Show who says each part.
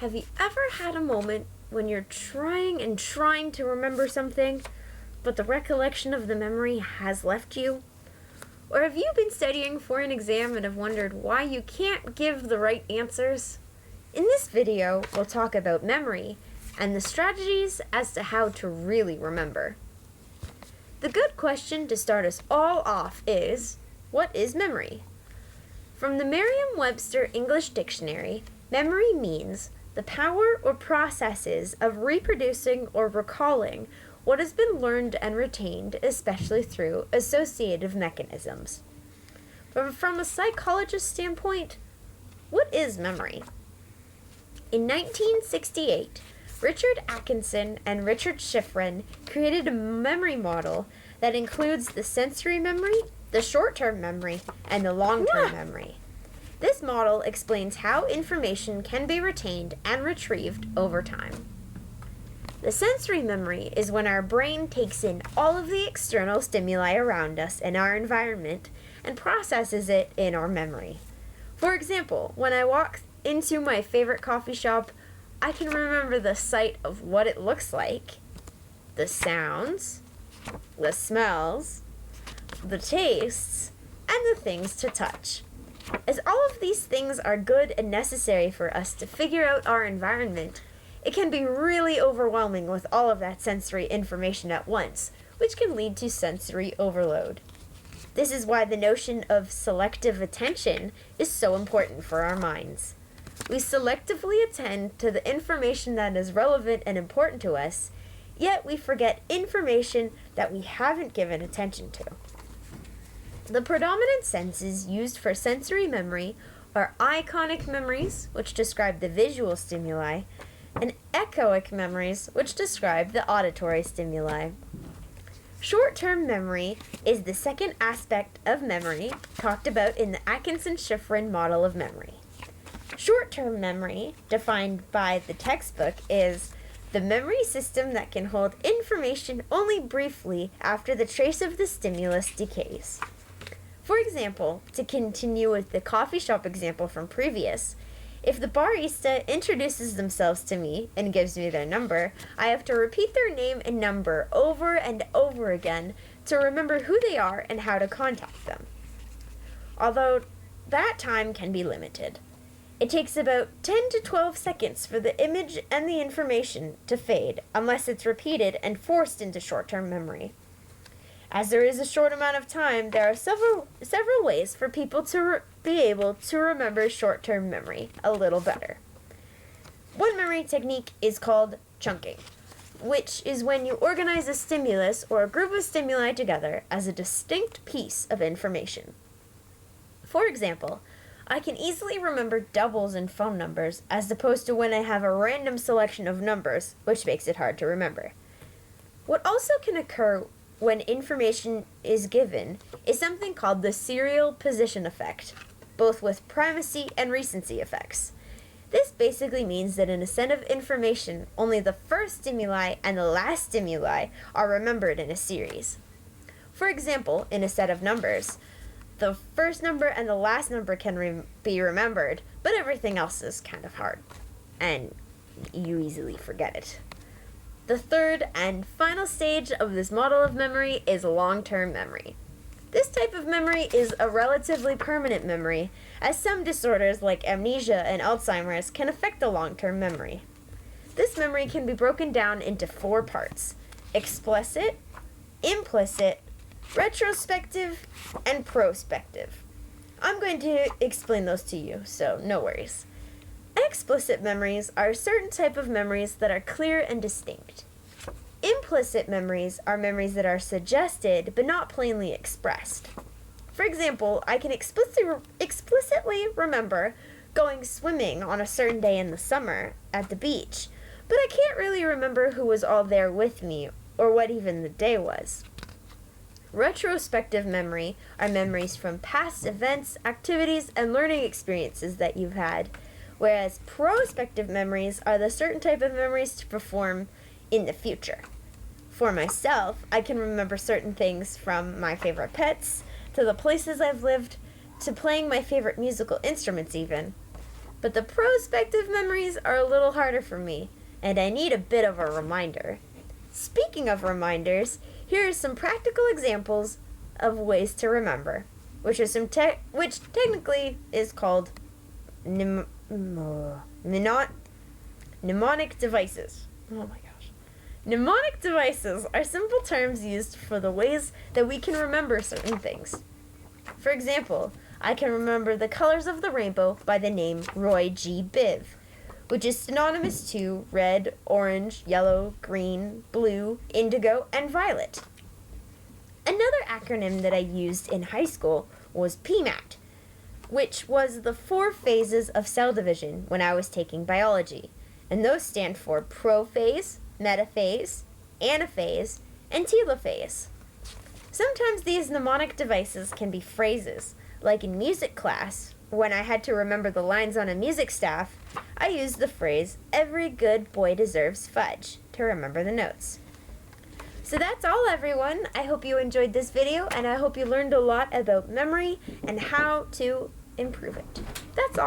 Speaker 1: Have you ever had a moment when you're trying to remember something, but the recollection of the memory has left you? Or have you been studying for an exam and have wondered why you can't give the right answers? In this video, we'll talk about memory and the strategies as to how to really remember. The good question to start us all off is, what is memory? From the Merriam-Webster English Dictionary, memory means the power or processes of reproducing or recalling what has been learned and retained, especially through associative mechanisms. But from a psychologist's standpoint, what is memory? In 1968, Richard Atkinson and Richard Schifrin created a memory model that includes the sensory memory, the short-term memory, and the long-term memory. This model explains how information can be retained and retrieved over time. The sensory memory is when our brain takes in all of the external stimuli around us in our environment and processes it in our memory. For example, when I walk into my favorite coffee shop, I can remember the sight of what it looks like, the sounds, the smells, the tastes, and the things to touch. As all of these things are good and necessary for us to figure out our environment, it can be really overwhelming with all of that sensory information at once, which can lead to sensory overload. This is why the notion of selective attention is so important for our minds. We selectively attend to the information that is relevant and important to us, yet we forget information that we haven't given attention to. The predominant senses used for sensory memory are iconic memories, which describe the visual stimuli, and echoic memories, which describe the auditory stimuli. Short-term memory is the second aspect of memory talked about in the Atkinson-Schifrin model of memory. Short-term memory, defined by the textbook, is the memory system that can hold information only briefly after the trace of the stimulus decays. For example, to continue with the coffee shop example from previous, if the barista introduces themselves to me and gives me their number, I have to repeat their name and number over and over again to remember who they are and how to contact them. Although that time can be limited. It takes about 10 to 12 seconds for the image and the information to fade unless it's repeated and forced into short-term memory. As there is a short amount of time, there are several ways for people to be able to remember short-term memory a little better. One memory technique is called chunking, which is when you organize a stimulus or a group of stimuli together as a distinct piece of information. For example, I can easily remember doubles in phone numbers as opposed to when I have a random selection of numbers, which makes it hard to remember. What also can occur when information is given is something called the serial position effect, both with primacy and recency effects. This basically means that in a set of information, only the first stimuli and the last stimuli are remembered in a series. For example, in a set of numbers, the first number and the last number can be remembered, but everything else is kind of hard, and you easily forget it. The third and final stage of this model of memory is long-term memory. This type of memory is a relatively permanent memory, as some disorders like amnesia and Alzheimer's can affect the long-term memory. This memory can be broken down into 4 parts: explicit, implicit, retrospective, and prospective. I'm going to explain those to you, so no worries. Explicit memories are a certain type of memories that are clear and distinct. Implicit memories are memories that are suggested but not plainly expressed. For example, I can explicitly remember going swimming on a certain day in the summer at the beach, but I can't really remember who was all there with me or what even the day was. Retrospective memory are memories from past events, activities, and learning experiences that you've had, whereas prospective memories are the certain type of memories to perform in the future. For myself, I can remember certain things from my favorite pets, to the places I've lived, to playing my favorite musical instruments even. but the prospective memories are a little harder for me, and I need a bit of a reminder. Speaking of reminders, here are some practical examples of ways to remember, which technically is called mnemonic devices. Oh my gosh. Mnemonic devices are simple terms used for the ways that we can remember certain things. For example, I can remember the colors of the rainbow by the name Roy G. Biv, which is synonymous to red, orange, yellow, green, blue, indigo, and violet. Another acronym that I used in high school was PMAT, which was the 4 phases of cell division when I was taking biology, and those stand for prophase, metaphase, anaphase, and telophase. Sometimes these mnemonic devices can be phrases, like in music class, when I had to remember the lines on a music staff, I used the phrase, "Every good boy deserves fudge," to remember the notes. So that's all, everyone. I hope you enjoyed this video, and I hope you learned a lot about memory and how to improve it. That's all.